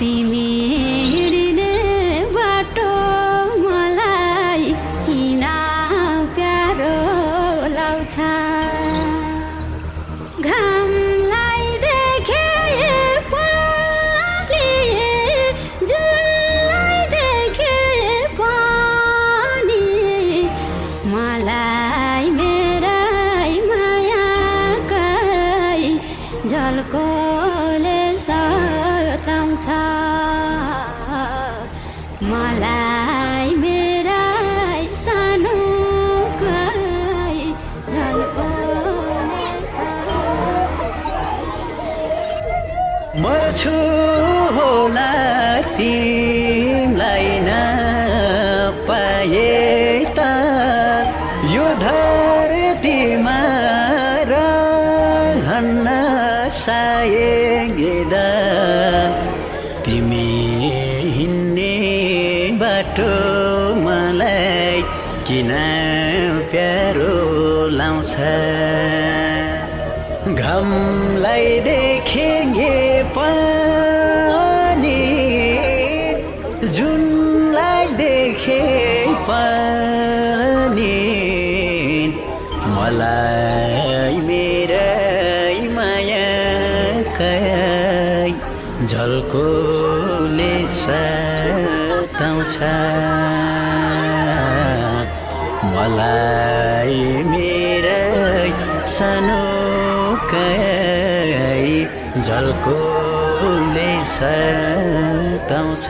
तिमी हिँड्ने बाटो मलाई किन प्यारो लाउँछ घामलाई देखे पनि जुनलाई देखे पनि मलाई मेरै मायाकै झल्कोले सताउँछ मलाई मेरै सानोकै झल्कोले सताउँछ मर्छु होला तिमीलाई नपाए त यो धरतीमा रहन्न सायद तिमी हिँड्ने बाटो मलाई किन प्यारो लाउँछ घामलाई देखेँ पनि जुनलाई देखे पनि मलाई मेरै मायाकै झल्कोले सताउँछ मलाई मेरै सानोकै झल्कोले सताउँछ